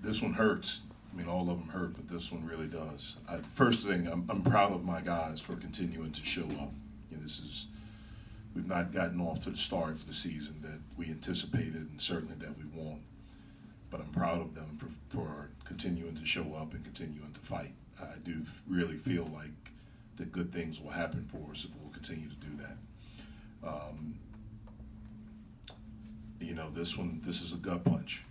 This one hurts. I mean, all of them hurt, but this one really does. First thing, I'm proud of my guys for continuing to show up. You know, we've not gotten off to the start of the season that we anticipated and certainly that we want. But I'm proud of them for continuing to show up and continuing to fight. I do really feel like that good things will happen for us if we'll continue to do that. You know, this is a gut punch.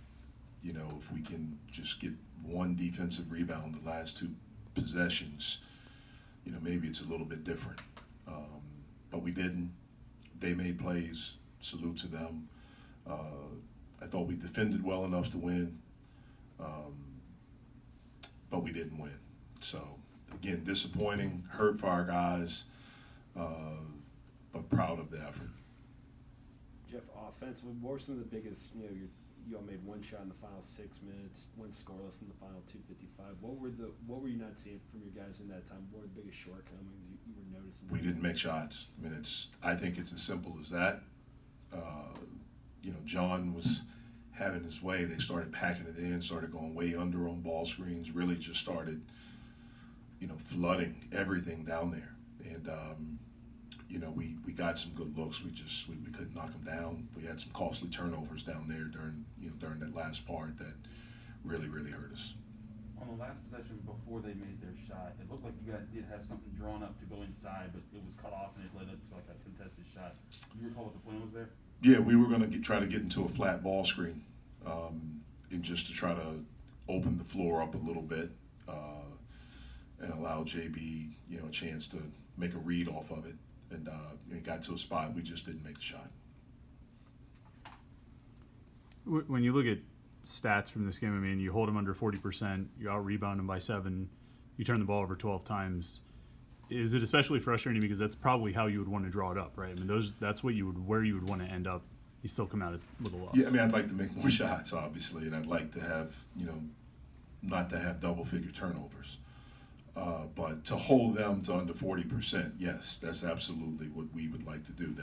You know, if we can just get one defensive rebound the last two possessions, you know, maybe it's a little bit different. But we didn't. They made plays. Salute to them. I thought we defended well enough to win, but we didn't win. So, again, disappointing, hurt for our guys, but proud of the effort. Jeff, offensively, what were some of the biggest, you all made one shot in the final 6 minutes, one scoreless in the final 2:55. What were you not seeing from your guys in that time? What were the biggest shortcomings you were noticing? We didn't make shots. I mean, I think it's as simple as that. John was having his way. They started packing it in, started going way under on ball screens, really just started, flooding everything down there. And, we got some good looks. We couldn't knock them down. We had some costly turnovers down there during that last part that really, really hurt us. On the last possession before they made their shot, it looked like you guys did have something drawn up to go inside, but it was cut off and it led up to like a contested shot. You recall what the plan was there? Yeah, we were going to try to get into a flat ball screen, and just to try to open the floor up a little bit, and allow JB, a chance to make a read off of it. And it got to a spot, we just didn't make the shot. When you look at stats from this game, I mean, you hold them under 40%, you out-rebound them by 7, you turn the ball over 12 times. Is it especially frustrating because that's probably how you would want to draw it up, right? I mean, that's where you would want to end up. You still come out with a loss. Yeah, I mean, I'd like to make more shots, obviously, and I'd like to have, not to have double-figure turnovers. But to hold them to under 40%, yes, that's absolutely what we would like to do.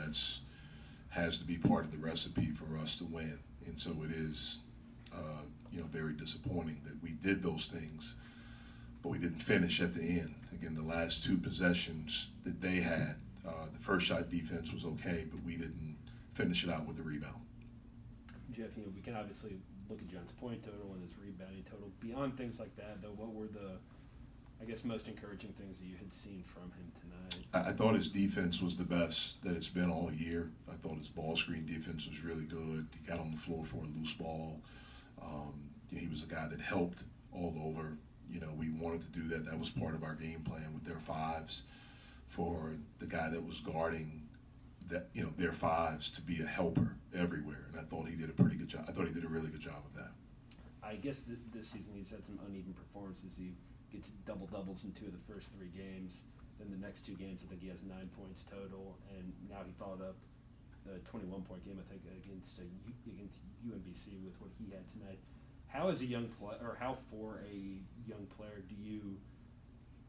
Has to be part of the recipe for us to win. And so it is, very disappointing that we did those things, but we didn't finish at the end. Again, the last two possessions that they had, the first shot defense was okay, but we didn't finish it out with the rebound. Jeff, we can obviously look at John's point total and his rebounding total. Beyond things like that, though, what were the most encouraging things that you had seen from him tonight? I thought his defense was the best that it's been all year. I thought his ball screen defense was really good. He got on the floor for a loose ball. He was a guy that helped all over. We wanted to do that. That was part of our game plan with their fives, for the guy that was guarding their fives to be a helper everywhere. And I thought he did a pretty good job. I thought he did a really good job of that. I guess this season he's had some uneven performances. He gets double-doubles in 2 of the first 3 games. Then the next 2 games, I think he has 9 points total. And now he followed up the 21-point game, I think, against UMBC with what he had tonight. How for a young player do you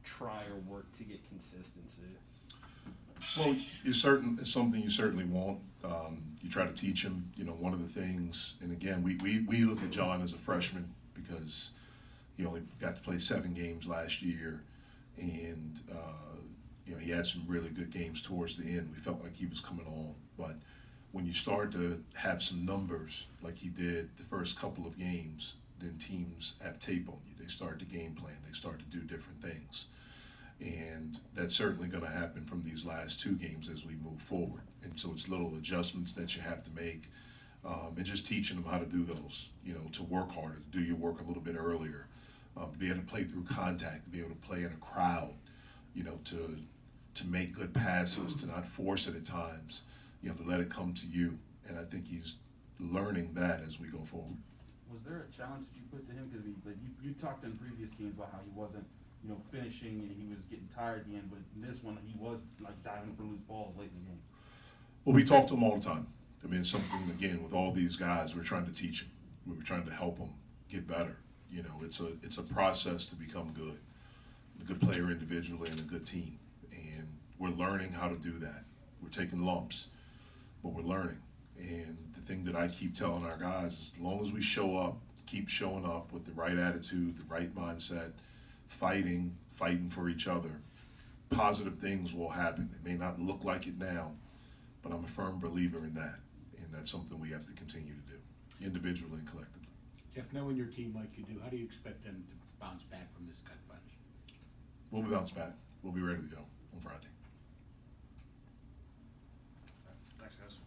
try or work to get consistency? Well, it's something you certainly want. You try to teach him. One of the things, and again, we look at John as a freshman because he only got to play 7 games last year, and he had some really good games towards the end. We felt like he was coming on, but when you start to have some numbers like he did the first couple of games, then teams have tape on you. They start to game plan. They start to do different things. And that's certainly going to happen from these last 2 games as we move forward. And so it's little adjustments that you have to make, and just teaching them how to do those, to work harder, to do your work a little bit earlier, to be able to play through contact, to be able to play in a crowd, to make good passes, to not force it at times, to let it come to you. And I think he's learning that as we go forward. Was there a challenge that you put to him? Because you talked in previous games about how he wasn't, finishing and he was getting tired at the end, but in this one he was like diving for loose balls late in the game. Well, we talk to him all the time. I mean, it's something, again, with all these guys, we're trying to teach them. We were trying to help them get better. It's a process to become good, a good player individually and a good team. And we're learning how to do that. We're taking lumps, but we're learning. And the thing that I keep telling our guys is, as long as we show up, keep showing up with the right attitude, the right mindset, fighting for each other, positive things will happen. It may not look like it now, but I'm a firm believer in that, and that's something we have to continue to do, individually and collectively. Jeff, knowing your team like you do, how do you expect them to bounce back from this gut punch? We'll bounce back. We'll be ready to go on Friday. Thanks, guys.